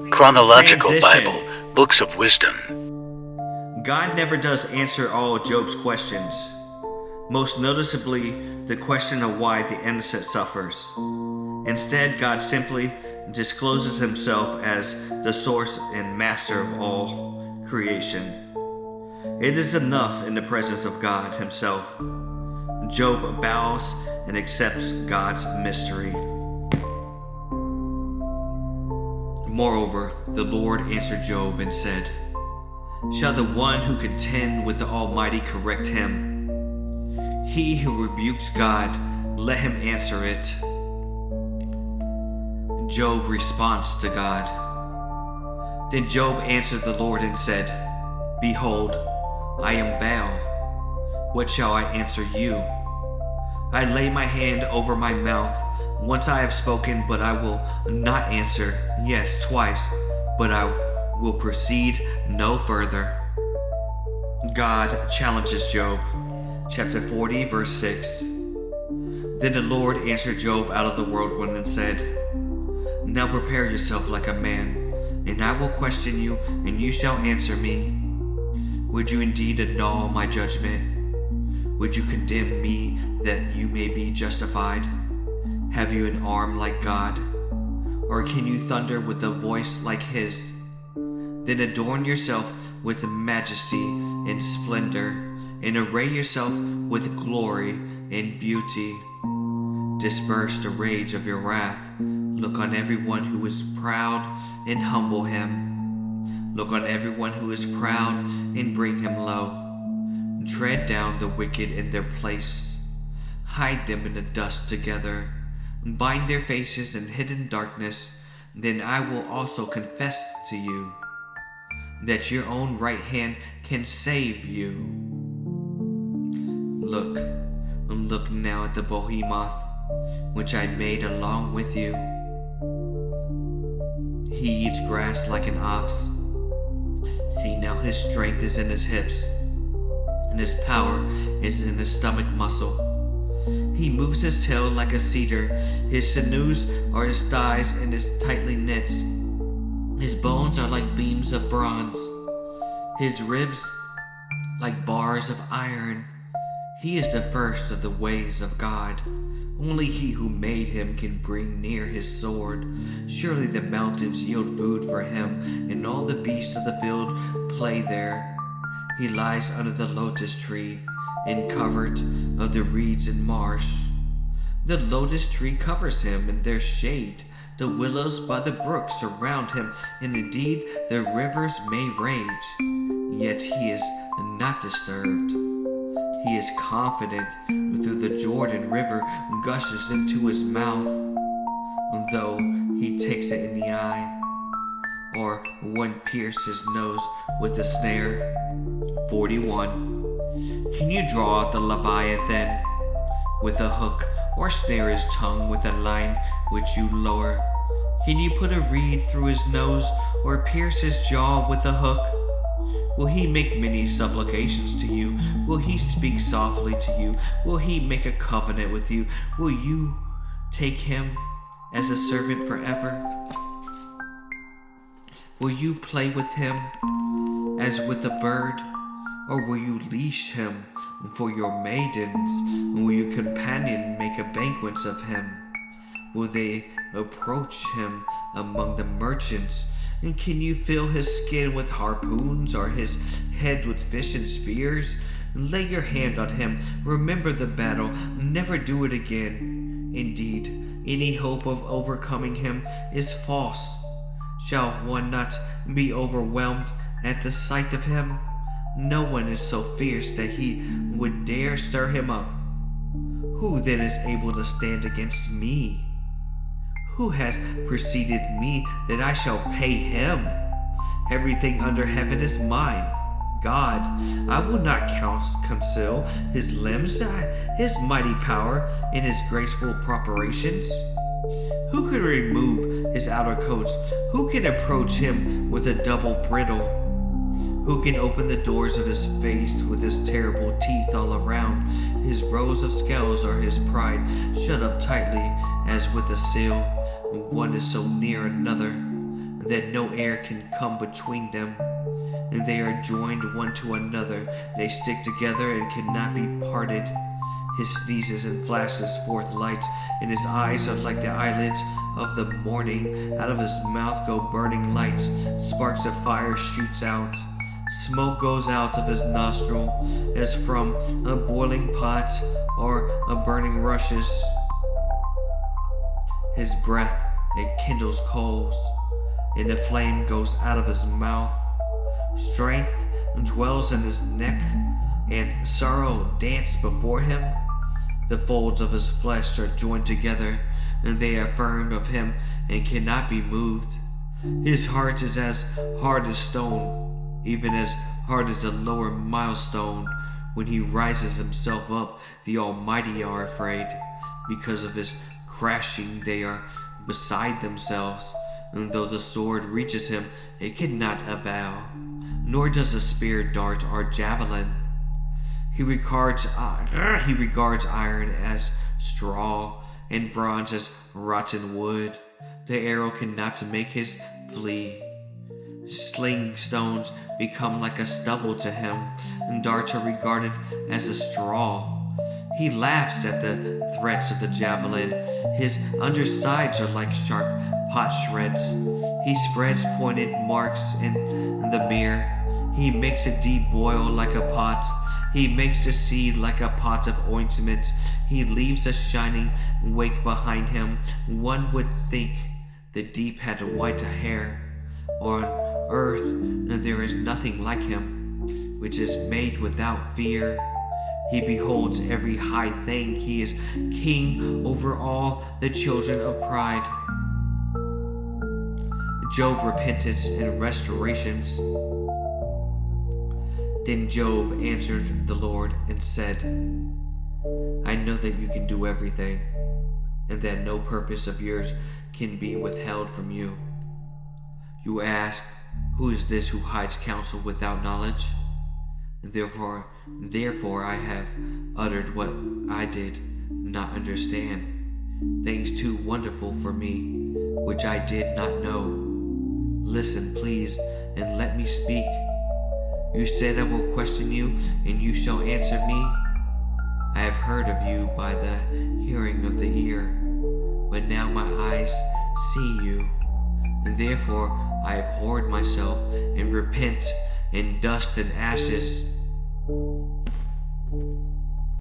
Chronological Transition. Bible, Books of Wisdom. God never does answer all Job's questions, most noticeably the question of why the innocent suffers. Instead, God simply discloses himself as the source and master of all creation. It is enough in the presence of God himself. Job bows and accepts God's mystery. Moreover, the Lord answered Job and said, "Shall the one who contend with the Almighty correct him? He who rebukes God, let him answer it." Job responds to God. Then Job answered the Lord and said, "Behold, I am Baal. What shall I answer you? I lay my hand over my mouth. Once I have spoken, but I will not answer. Yes, twice, but I will proceed no further." God challenges Job. Chapter 40, verse 6. Then the Lord answered Job out of the whirlwind and said, "Now prepare yourself like a man, and I will question you, and you shall answer me. Would you indeed annul my judgment? Would you condemn me that you may be justified? Have you an arm like God? Or can you thunder with a voice like his? Then adorn yourself with majesty and splendor, and array yourself with glory and beauty. Disperse the rage of your wrath. Look on everyone who is proud and humble him. Look on everyone who is proud and bring him low. Tread down the wicked in their place. Hide them in the dust together. Bind their faces in hidden darkness. Then I will also confess to you that your own right hand can save you. Look now at the behemoth, which I made along with you. He eats grass like an ox. See now, his strength is in his hips, and his power is in his stomach muscle. He moves his tail like a cedar. His sinews are his thighs and his tightly knit. His bones are like beams of bronze, his ribs like bars of iron. He is the first of the ways of God. Only he who made him can bring near his sword. Surely the mountains yield food for him, and all the beasts of the field play there. He lies under the lotus tree, and covered of the reeds and marsh. The lotus tree covers him in their shade. The willows by the brook surround him, and indeed the rivers may rage. Yet he is not disturbed. He is confident through the Jordan River gushes into his mouth, though he takes it in the eye, or one pierce his nose with a snare. 41. Can you draw out the Leviathan with a hook, or snare his tongue with a line which you lower? Can you put a reed through his nose, or pierce his jaw with a hook? Will he make many supplications to you? Will he speak softly to you? Will he make a covenant with you? Will you take him as a servant forever? Will you play with him as with a bird? Or will you leash him for your maidens? And will your companion make a banquet of him? Will they approach him among the merchants? And can you fill his skin with harpoons, or his head with fish and spears? Lay your hand on him. Remember the battle. Never do it again. Indeed, any hope of overcoming him is false. Shall one not be overwhelmed at the sight of him? No one is so fierce that he would dare stir him up. Who then is able to stand against me? Who has preceded me that I shall pay him? Everything under heaven is mine. God, I will not conceal his limbs, his mighty power, and his graceful preparations. Who can remove his outer coats? Who can approach him with a double bridle? Who can open the doors of his face with his terrible teeth all around? His rows of scales are his pride, shut up tightly as with a seal. One is so near another that no air can come between them. And they are joined one to another. They stick together and cannot be parted. His sneezes and flashes forth light, and his eyes are like the eyelids of the morning. Out of his mouth go burning lights. Sparks of fire shoots out. Smoke goes out of his nostril, as from a boiling pot or a burning rushes. His breath, it kindles coals, and a flame goes out of his mouth. Strength dwells in his neck, and sorrow dance before him. The folds of his flesh are joined together, and they are firm of him and cannot be moved. His heart is as hard as stone, even as hard as the lower milestone. When he rises himself up, the Almighty are afraid. Because of his crashing, they are beside themselves. And though the sword reaches him, it cannot avow, nor does a spear dart or javelin. He regards iron as straw, and bronze as rotten wood. The arrow cannot make his flee. Sling stones become like a stubble to him, and darts are regarded as a straw. He laughs at the threats of the javelin. His undersides are like sharp pot shreds. He spreads pointed marks in the mirror. He makes a deep boil like a pot. He makes the sea like a pot of ointment. He leaves a shining wake behind him. One would think the deep had white hair. On earth there is nothing like him, which is made without fear. He beholds every high thing. He is king over all the children of pride. Job repentance and restorations. Then Job answered the Lord and said, I know that you can do everything, and that no purpose of yours can be withheld from you. You ask, who is this who hides counsel without knowledge? Therefore I have uttered what I did not understand, things too wonderful for me, which I did not know. Listen, please, and let me speak. You said I will question you, and you shall answer me. I have heard of you by the hearing of the ear, but now my eyes see you, and therefore I abhorred myself and repent in dust and ashes.